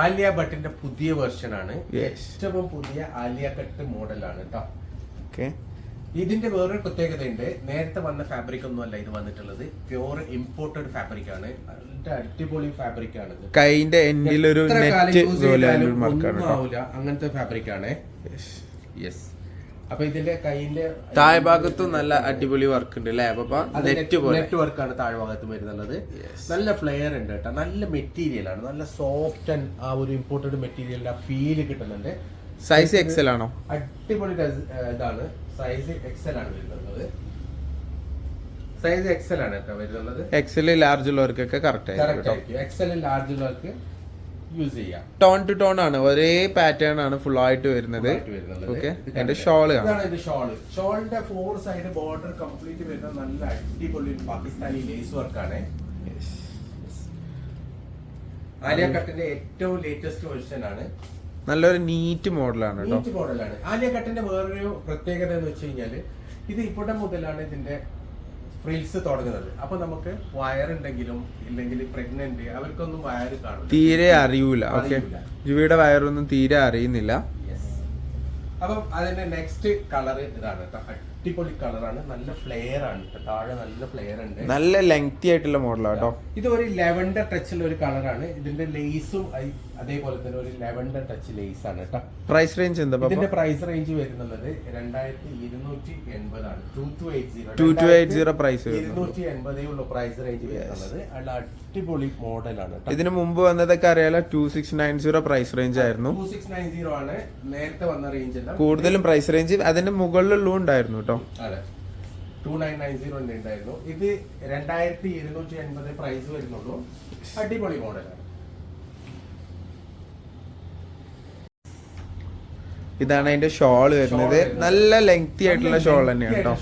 ആലിയ ഭട്ടിന്റെ പുതിയ വെർഷൻ ആണ്. ഏറ്റവും പുതിയ ആലിയ കട്ട് മോഡലാണ് കേട്ടോ. ഇതിന്റെ വേറൊരു പ്രത്യേകത ഉണ്ട്. നേരത്തെ വന്ന ഫാബ്രിക് ഒന്നും അല്ല ഇത് വന്നിട്ടുള്ളത്. പ്യൂർ ഇമ്പോർട്ടഡ് ഫാബ്രിക് ആണ്. അടിപൊളി ഫാബ്രിക് ആണ്. കൈന്റെ എൻഡിലൊരു ഒന്നും ആവില്ല, അങ്ങനത്തെ ഫാബ്രിക് ആണ്. യെസ്. അപ്പൊ ഇതിന്റെ കൈന്റെ താഴ്ഭാഗത്തും നല്ല അടിപൊളി വർക്ക് ഉണ്ട് അല്ലേ? നെറ്റ് വർക്കാണ് താഴ്ഭാഗത്ത് വരുന്നുള്ളത്. നല്ല ഫ്ലെയർ ഉണ്ട് കേട്ടോ. നല്ല മെറ്റീരിയൽ ആണ്. നല്ല സോഫ്റ്റ് ആൻഡ് ആ ഒരു ഇമ്പോർട്ടഡ് മെറ്റീരിയലിന്റെ ഫീല് കിട്ടുന്നുണ്ട്. സൈസ് എക്സൽ ആണോ? അടിപൊളി ഇതാണ്. സൈസ് എക്സൽ ആണ് വരുന്നത്. സൈസ് എക്സൽ ആണ് കേട്ടോ വരുന്നത്. എക്സൽ ലാർജ് ഉള്ളവർക്കൊക്കെ കറക്റ്റ് ആയിരിക്കും. എക്സൽ ലാർജ് ഉള്ളവർക്ക് യൂസ് ചെയ്യാം. ടോൺ ടു ടോൺ ആണ്, ഒരേ പാറ്റേൺ ആണ് ഫുൾ ആയിട്ട് വരുന്നത്. ഷോള് ഷോളിന്റെ ഫോർ സൈഡ് ബോർഡർ കംപ്ലീറ്റ് വരുന്ന നല്ല അടിപൊളി പാകിസ്ഥാനി ലേസ് വർക്കാണ്. ആലിയ കട്ടിന്റെ ഏറ്റവും ലേറ്റസ്റ്റ് വെർഷൻ ആണ്. നല്ലൊരു നീറ്റ് മോഡലാണ്. ആലിയ കട്ടിന്റെ വേറൊരു പ്രത്യേകത എന്ന് വെച്ച് കഴിഞ്ഞാല് ഇത് ഇവിടെ മുതലാണ് ഇതിന്റെ ഫ്രിൽസ് തുടങ്ങുന്നത്. അപ്പൊ നമുക്ക് വയറുണ്ടെങ്കിലും ഇല്ലെങ്കിൽ പ്രഗ്നന്റ് അവർക്കൊന്നും വയറ് കാണും, തീരെ അറിയൂല. ഓക്കെ, ജുവിയുടെ വയറൊന്നും തീരെ അറിയുന്നില്ല. അപ്പം അതിന്റെ നെക്സ്റ്റ് കളർ ഇതാണ് കേട്ടോ. അടിപൊളി കളറാണ്. നല്ല ഫ്ലെയർ ആണ്. താഴെ നല്ല ഫ്ലെയർ ഉണ്ട്. നല്ല ലെങ്തി ആയിട്ടുള്ള മോഡലാണ് കേട്ടോ. ഇത് ഒരു ലെവൻഡർ ടച്ചുള്ള ഒരു കളറാണ്. ഇതിന്റെ ലേസും അതേപോലെ തന്നെ ഒരു ലെവൻഡർ ടച്ച് ലേസ് ആണ് കേട്ടോ. പ്രൈസ് റേഞ്ച് എന്താ? ഇതിന്റെ പ്രൈസ് റേഞ്ച് വരുന്നത് 2280 ആണ്. 2280 പ്രൈസ് 280 ഉള്ള പ്രൈസ് റേഞ്ച് വരുന്നത്. നല്ല അടിപൊളി മോഡലാണ്. ഇതിന് മുമ്പ് വന്നതൊക്കെ അറിയാലോ 2690 പ്രൈസ് റേഞ്ച് ആയിരുന്നു. 2690 ആണ് നേരത്തെ വന്ന റേഞ്ച് അല്ല. കൂടുതലും പ്രൈസ് റേഞ്ച് അതിന്റെ മുകളിലുള്ള ഉണ്ടായിരുന്നു കേട്ടോ. അതെ, 2990 ഉണ്ടായിരുന്നു. ഇത് 2280 പ്രൈസ് വരുന്നുള്ളൂ. അടിപൊളി മോഡലാണ്. ഇതാണ് അതിന്റെ ഷോള് വരുന്നത്. നല്ല ലെങ്തി ആയിട്ടുള്ള ഷോൾ തന്നെയാണ് കേട്ടോ.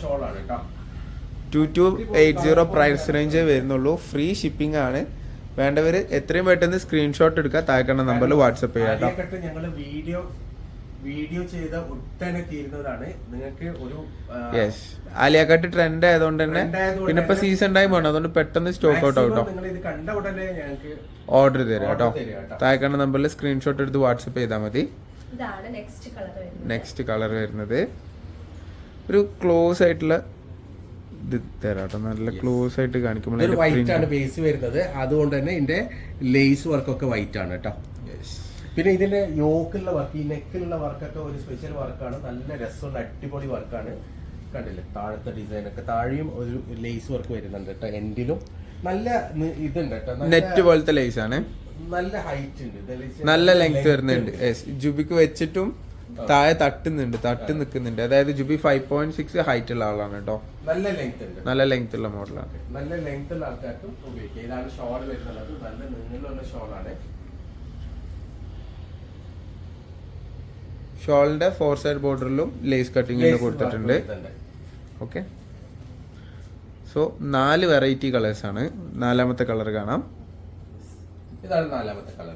2280 പ്രൈസ് റേഞ്ച് വരുന്നുള്ളൂ. ഫ്രീ ഷിപ്പിംഗ് ആണ്. വേണ്ടവര് എത്രയും പെട്ടെന്ന് സ്ക്രീൻഷോട്ട് എടുക്കുക. താഴെക്കണ്ട നമ്പറിൽ വാട്സ്ആപ്പ് ചെയ്യാം കേട്ടോ. ഞങ്ങൾ വീഡിയോ ചെയ്ത ഉടനെ തീരുന്നതാണ്. നിങ്ങൾക്ക് ഒരു ആലിയ കട്ട് ട്രെൻഡ് ആയതുകൊണ്ട് തന്നെ പിന്നെ ഇപ്പൊ സീസൺ ടൈം ആണ്, അതുകൊണ്ട് പെട്ടെന്ന് സ്റ്റോക്ക് ഔട്ട് ആവും. ഓർഡർ തരാം കേട്ടോ. താഴെക്കണ്ട നമ്പറിൽ സ്ക്രീൻഷോട്ട് എടുത്ത് വാട്സ്ആപ്പ് ചെയ്താൽ മതി. നെക്സ്റ്റ് കളർ വരുന്നത് ഒരു ക്ലോസ് ആയിട്ടുള്ള ഇത് തരാട്ടോ. നല്ല ക്ലോസ് ആയിട്ട് കാണിക്കുമ്പോൾ വൈറ്റ് ആണ് ബേസ് വരുന്നത്. അതുകൊണ്ട് തന്നെ ഇതിന്റെ ലേസ് വർക്കൊക്കെ വൈറ്റ് ആണ് കേട്ടോ. പിന്നെ ഇതിന്റെ യോക്കുള്ള വർക്ക്, ഈ നെക്കിലുള്ള വർക്കൊക്കെ ഒരു സ്പെഷ്യൽ വർക്കാണ്. നല്ല രസമുള്ള അടിപൊളി വർക്കാണ്. കണ്ടില്ലേ താഴത്തെ ഡിസൈൻ ഒക്കെ. താഴെയും ഒരു ലേസ് വർക്ക് വരുന്നുണ്ട് കേട്ടോ. എൻഡിലും നല്ല ഇതുണ്ട് കേട്ടോ. നെറ്റ് പോലത്തെ ലേസ് ആണ്. നല്ല ഹൈറ്റ് ഉണ്ട്, നല്ല ലെങ്ത് വരുന്നുണ്ട്. ജുബിക്ക് വെച്ചിട്ടും താഴെ തട്ട് നിൽക്കുന്നുണ്ട്. അതായത് ജുബി 5.6 ഹൈറ്റ് ഉള്ള ആളാണ് കേട്ടോ. നല്ല ലെങ്ത് ഉണ്ട്, നല്ല ലെങ്ത് ഉള്ള മോഡലാണ്. നല്ല ലെങ്ത് ഉള്ള ആൾക്കാർക്കും ഉപയോഗിക്കാം. ഇതാണ് ഷോൾ വരുന്നത്. നല്ല നീളമുള്ള ഷോളാണ്. ഷോളിന്റെ 4 സൈഡ് ബോർഡറിലും ലേസ് കട്ടിംഗ് കൊടുത്തിട്ടുണ്ട്. ഓക്കെ, സോ 4 വെറൈറ്റി കളേഴ്സ് ആണ്. 4ാമത്തെ കളർ കാണാം. ഇതാണ് 4ാമത്തെ കളർ.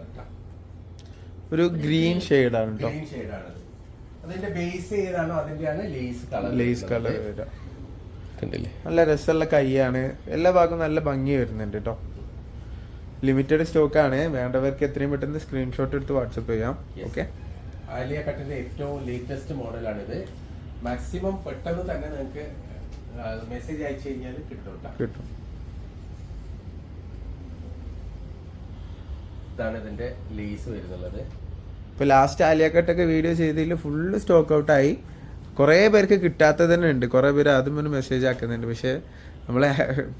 ഒരു ഗ്രീൻ ഷെയ്ഡ് ആണ് കേട്ടോ. അതിന്റെ ബേസ് ഏതാണോ അതിന്റെയാണ് ലേസ് കളർ കണ്ടില്ലേ? നല്ല രസമുള്ള കൈയാണ്. എല്ലാ ഭാഗവും നല്ല ഭംഗി വരുന്നുണ്ട് കേട്ടോ. ലിമിറ്റഡ് സ്റ്റോക്ക് ആണ്. വേണ്ടവർക്ക് എത്രയും പെട്ടെന്ന് സ്ക്രീൻഷോട്ട് എടുത്ത് വാട്സപ്പ് ചെയ്യാം. ഓക്കെ, ആലിയ കട്ടിന്റെ ഏറ്റവും ലേറ്റസ്റ്റ് മോഡലാണിത്. മാക്സിമം പെട്ടെന്ന് തന്നെ നിങ്ങൾക്ക് മെസ്സേജ് അയച്ചു കഴിഞ്ഞാൽ കിട്ടും. ഇതാണ് ഇതിന്റെ ലേസ് വരുന്നുള്ളത്. ഇപ്പൊ ലാസ്റ്റ് ആലിയ കട്ടൊക്കെ വീഡിയോ ചെയ്തതിൽ ഫുള്ള് സ്റ്റോക്ക് ഔട്ട് ആയി. കുറെ പേർക്ക് കിട്ടാത്തത് തന്നെ ഉണ്ട്. കുറെ പേര് അതും ഒരു മെസ്സേജ് ആക്കുന്നുണ്ട്. പക്ഷെ നമ്മളെ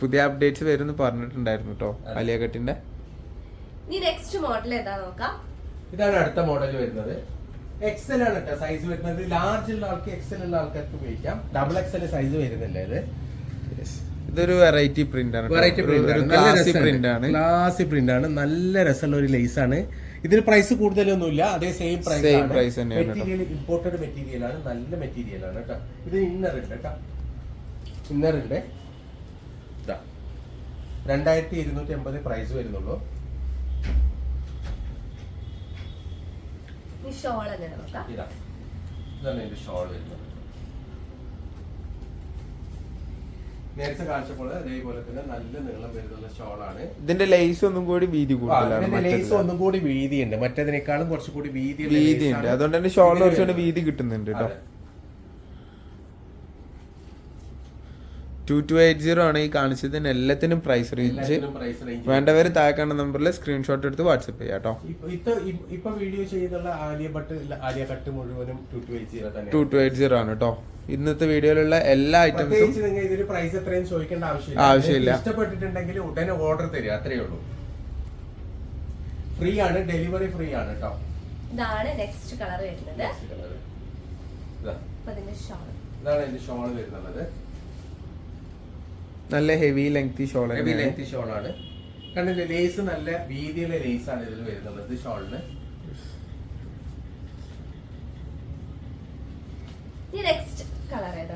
പുതിയ അപ്ഡേറ്റ്സ് വരുമെന്ന് പറഞ്ഞിട്ടുണ്ടായിരുന്നു കേട്ടോ ആലിയ കട്ടിന്റെ. ഇതാണ് അടുത്ത മോഡൽ വരുന്നത്. എക്സൽ ആണ് കേട്ടോ സൈസ് വരുന്നത്. ലാർജ് ഉള്ള ആൾക്ക് എക്സൽ ഉള്ള ആൾക്കാർക്ക് ഉപയോഗിക്കാം. ഡബിൾ എക്സൽ സൈസ് വരുന്നില്ല ഇത്. ഇതൊരു വെറൈറ്റി പ്രിന്റ് ആണ്. ക്ലാസി പ്രിന്റ് ആണ്. നല്ല രസമുള്ള ഒരു ലേസ് ആണ്. ഇതിന് പ്രൈസ് കൂടുതലൊന്നുമില്ല. അതേ same price. Material imported material ആണ്. നല്ല മെറ്റീരിയൽ ആണ് കേട്ടോ. ഇത് ഇന്നർ ഉണ്ട് കേട്ടോ. ഇന്നർ ഉണ്ട്. 2280 പ്രൈസ് വരുന്നുള്ളൂ. ഇതാണ് ഇതിന്റെ ഷോൾ വരുന്നത്. നേരത്തെ കാണിച്ചപ്പോൾ അതേപോലെ തന്നെ നല്ല നീളം വരുന്ന ഷോളാണ്. ഇതിന്റെ ലേസ് ഒന്നും കൂടി വീതി കൂടുതലാണ്. ലേസ് ഒന്നും കൂടി വീതിയുണ്ട്, മറ്റേതിനേക്കാളും കുറച്ചുകൂടി വീതിയുണ്ട്. അതുകൊണ്ട് തന്നെ ഷോളിന് കുറച്ചുകൂടി വീതി കിട്ടുന്നുണ്ട് കേട്ടോ. 2280 ആണ് ഈ കാണിച്ചതിന് എല്ലാത്തിനും പ്രൈസ് റേഞ്ച്. വേണ്ടവര് താഴെ കാണുന്ന നമ്പറിൽ സ്ക്രീൻഷോട്ട് എടുത്ത് വാട്സപ്പ് ചെയ്യാം കേട്ടോ. ഇപ്പൊ വീഡിയോ ചെയ്യുന്നുള്ള ആലിയ കട്ട് മുഴുവനും 2280 ആണ് കേട്ടോ. ഇന്നത്തെ വീഡിയോയിലുള്ള എല്ലാ ഐറ്റംസും ഇതിന് പ്രൈസ് എത്രയും ചോദിക്കേണ്ട ആവശ്യമില്ല. ഇഷ്ടപ്പെട്ടിട്ടുണ്ടെങ്കിൽ ഉടനെ ഓർഡർ തരിക, അത്രേ ഉള്ളൂ. ഫ്രീ ആണ്, ഡെലിവറി ഫ്രീ ആണ് കേട്ടോ. ഇതാണ് നെക്സ്റ്റ് കളർ വരുന്നത്. ഇതാണ് എന്റെ ഷോൾ വരുന്നത്. നല്ല ഹെവി ലെങ്തി ഷോൾ ഷോളാണ്. കണ്ടില്ലേ, ലേസ് നല്ല വീതിയുള്ള ലേസ് ആണ് ഇതിൽ വരുന്നത് ഷോളിന്.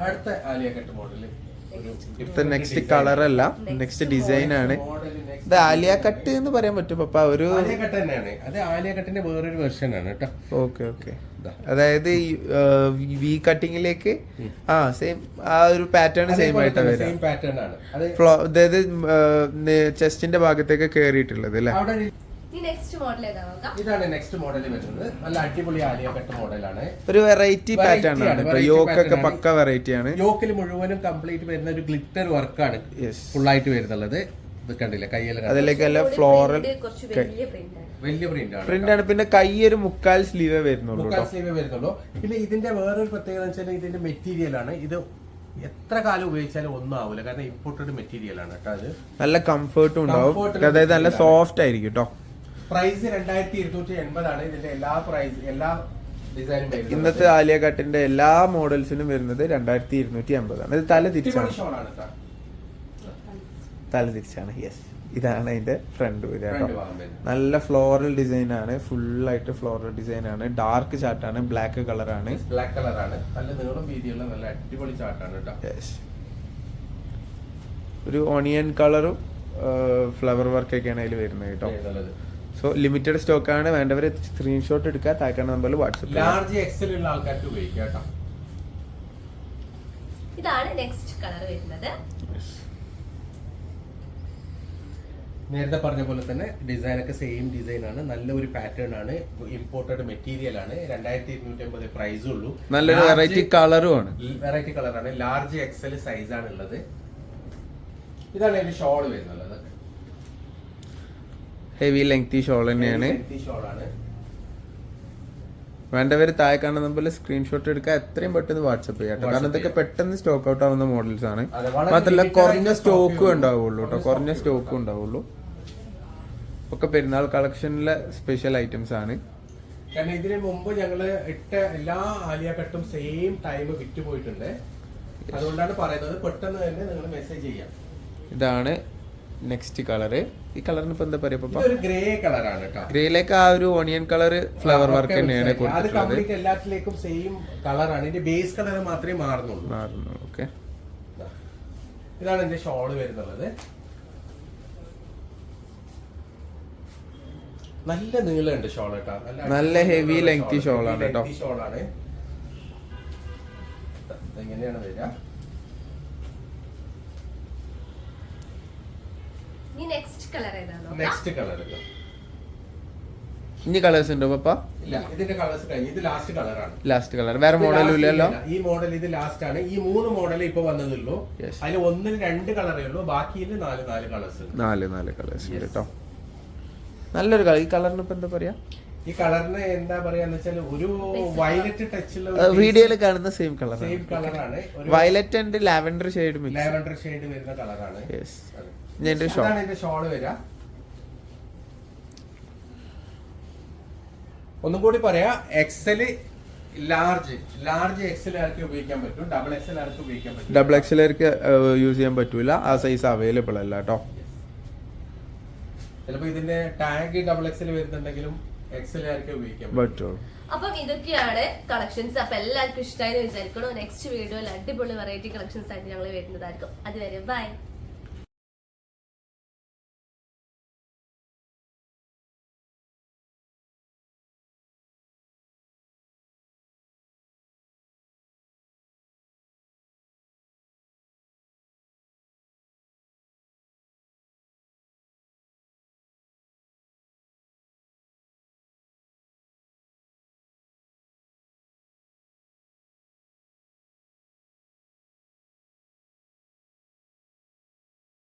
അടുത്ത Alia cut model next colour അല്ല, നെക്സ്റ്റ് ഡിസൈൻ ആണ്. ഇത് ആലിയ കട്ട് എന്ന് പറയാൻ പറ്റും പപ്പ. ഒരു ആലിയ കട്ട് തന്നെയാണ്, അത് ആലിയ കട്ടിന്റെ വേറൊരു വെർഷൻ ആണ് കേട്ടോ. Okay okay. അതായത് വി കട്ടിങ്ങിലേക്ക് സെയിം ആ ഒരു പാറ്റേൺ സെയിം ആയിട്ട് വരാം. അതായത് ചെസ്റ്റിന്റെ ഭാഗത്തേക്ക് കേറിയിട്ടുള്ളത് അല്ലെ. ഇതാണ് നെക്സ്റ്റ് മോഡൽ വരുന്നത്. നല്ല അടിപൊളി ആലിയ കട്ട് മോഡലാണ്. ഒരു വെറൈറ്റി പാറ്റേൺ ആണ്. യോക്കൊക്കെ പക്ക വെറൈറ്റി ആണ്. യോക്കിൽ മുഴുവനും കംപ്ലീറ്റ് വരുന്ന ഒരു ഗ്ലിറ്റർ വർക്കാണ് ഫുൾ ആയിട്ട് വരുന്നുള്ളത്. ഇത് കണ്ടില്ല, കയ്യില് അതിലേക്കല്ല ഫ്ലോറൽ വലിയ പ്രിന്റ് ആണ്. പിന്നെ കൈ ഒരു മുക്കാൽ സ്ലീവേ വരുന്നുള്ളൂ. പിന്നെ ഇതിന്റെ വേറൊരു പ്രത്യേകത വെച്ചാൽ ഇതിന്റെ മെറ്റീരിയൽ ആണ്. ഇത് എത്ര കാലം ഉപയോഗിച്ചാലും ഒന്നും ആവില്ല, കാരണം ഇമ്പോർട്ടഡ് മെറ്റീരിയൽ ആണ് കേട്ടോ. അത് നല്ല കംഫർട്ടും ഉണ്ടാവും, അതായത് നല്ല സോഫ്റ്റ് ആയിരിക്കും കേട്ടോ. പ്രൈസ് 2280 ആണ്. ഇതിന്റെ എല്ലാ ഡിസൈനും. ഇന്നത്തെ ആലിയ കട്ടിന്റെ എല്ലാ മോഡൽസിനും വരുന്നത് 2280 ആണ്. ഇത് തല തിരിച്ചാണ്. യെസ്, ഇതാണ് അതിന്റെ ഫ്രണ്ട് വരിക കേട്ടോ. നല്ല ഫ്ലോറൽ ഡിസൈൻ ആണ്, ഫുൾ ആയിട്ട് ഫ്ലോറൽ ഡിസൈൻ ആണ്. ഡാർക്ക് ചാർട്ടാണ്, ബ്ലാക്ക് കളറാണ്. നല്ല നീളം വീതിയുള്ള നല്ല അടിപൊളി ചാർട്ടാണ് കേട്ടോ. ഒരു ഓണിയൻ കളറും ഫ്ലവർ വർക്ക് ഒക്കെയാണ് അതിൽ വരുന്നത് കേട്ടോ. സോ ലിമിറ്റഡ് സ്റ്റോക്ക് ആണ്. വേണ്ടവര് സ്ക്രീൻഷോട്ട് എടുക്കുക, താഴ്ക്കുന്ന നമ്പറിൽ വാട്സ്ആപ്പ്. ലാർജ് എക്സൽ ഉള്ള ആൾക്കാർക്ക് ഉപയോഗിക്കാം കേട്ടോ. ഇതാണ് നെക്സ്റ്റ് കളർ വരുന്നത്. നേരത്തെ പറഞ്ഞ പോലെ തന്നെ ഡിസൈൻ ഒക്കെ സെയിം ഡിസൈൻ ആണ്. നല്ല ഒരു പാറ്റേൺ ആണ്, ഇമ്പോർട്ടഡ് മെറ്റീരിയൽ ആണ്. 2280 പ്രൈസ് ഉള്ളൂ. നല്ലൊരു വെറൈറ്റി കളറും ആണ്. വെറൈറ്റി കളറാണ്. ലാർജ് എക്സൽ സൈസ് ആണ് ഉള്ളത്. ഇതാണ് അതിന്റെ ഷോൾ വരുന്നത്. ഹെവി ലെങ്തി ഷോൾ തന്നെയാണ്. വേണ്ടവര് താഴെ കാണുന്ന നമ്പറിൽ സ്ക്രീൻഷോട്ട് എടുക്കുക, എത്രയും പെട്ടെന്ന് വാട്സപ്പ് ചെയ്യാം. കാരണം ഇതൊക്കെ പെട്ടെന്ന് സ്റ്റോക്ക് ഔട്ട് ആവുന്ന മോഡൽസ് ആണ്. മാത്രമല്ല കുറഞ്ഞ സ്റ്റോക്കും ഉണ്ടാവുള്ളൂ കേട്ടോ. കുറഞ്ഞ സ്റ്റോക്കും ഉണ്ടാവുള്ളൂ. ഒക്കെ പെരുന്നാൾ കളക്ഷനിലെ സ്പെഷ്യൽ ഐറ്റംസ് ആണ്. കാരണം ഇതിന് മുമ്പ് ഞങ്ങള് ഇട്ട എല്ലാ ആലിയ കട്ടും സെയിം ടൈം വിറ്റുപോയിട്ടുണ്ട്. അതുകൊണ്ടാണ് പറയുന്നത്, പെട്ടെന്ന് തന്നെ നിങ്ങൾ മെസ്സേജ് ചെയ്യാം. ഇതാണ് നെക്സ്റ്റ് കളറ്. ഈ കളറിന് ഇപ്പൊ എന്താ പറയാ, ഗ്രേ കളറാണ് കേട്ടോ. ഗ്രേയിലേക്ക് ആ ഒരു ഓണിയൻ കളർ ഫ്ലവർ വർക്ക് തന്നെയാണ് കൊടുത്തിട്ടുള്ളത്. എല്ലാത്തിലേക്കും സെയിം കളറാണ്. ഇതിന്റെ ബേസ് കളർ മാത്രമേ മാറുന്നുള്ളൂ. ഓക്കെ. ഇതാണ് എന്റെ ഷോള് വരുന്നത്. നല്ല നീളമുണ്ട് ഷോൾ കേട്ടോ. നല്ല ഹെവി ലെങ്തി ഷോളാണ് കേട്ടോ. ഷോളാണ്. എങ്ങനെയാണ് വരിക? നെക്സ്റ്റ് കളർ ഇനി കളേഴ്സ് ഉണ്ടോ പപ്പ? ഇല്ല, ഇതിന്റെ കളേഴ്സ് കഴിഞ്ഞു. ഇത് ലാസ്റ്റ് കളറാണ്. ലാസ്റ്റ് കളർ, വേറെ മോഡലും ഇല്ലല്ലോ. ഈ മോഡൽ ഇത് ലാസ്റ്റ് ആണ്. ഈ 3 മോഡൽ ഇപ്പൊ വന്നതുള്ളൂ. അതിൽ 1-ൽ 2 കളറേ ഉള്ളൂ, ബാക്കിയിൽ 4 കളേഴ്സ്. 4 കളേഴ്സ് കേട്ടോ. നല്ലൊരു കളർ. ഈ കളറിന് ഇപ്പൊ എന്താ പറയാ? ഈ കളറിന് എന്താ പറയാന്ന് വെച്ചാൽ ഒരു വയലറ്റ് ടച്ച് ഉള്ള വീഡിയോയിൽ കാണുന്ന സെയിം കളറാണ്. വയലറ്റ് ആൻഡ് ലാവൻഡർ ഷെയ്ഡ് വരുന്ന കളറാണ്. ഷോള് വരിക. ഒന്നും കൂടി പറയാ, എക്സൽ ലാർജ് എക്സൽ ആർക്ക് ഉപയോഗിക്കാൻ പറ്റും, ഡബിൾ എക്സൽ ആർക്ക് ഉപയോഗിക്കാൻ പറ്റും. ഡബിൾ എക്സൽ ആർക്ക് യൂസ് ചെയ്യാൻ പറ്റൂല, ആ സൈസ് അവൈലബിൾ അല്ല കേട്ടോ. ചിലപ്പോ ഇതിന്റെ ടാഗ് ഡബിൾ എക്സൽ വരുന്നുണ്ടെങ്കിലും എക്സൽ ആർക്ക് ഉപയോഗിക്കാൻ പറ്റും. അപ്പം ഇതൊക്കെയാണ് കളക്ഷൻസ്. അപ്പൊ എല്ലാവർക്കും ഇഷ്ടമായി വിചാരിക്കണോ. നെക്സ്റ്റ് വീഡിയോയിൽ അടിപൊളി വെറൈറ്റി കളക്ഷൻസ് ആയിട്ട് ഞങ്ങൾ വരുന്നതായിരിക്കും. അതുവരെ ബൈ.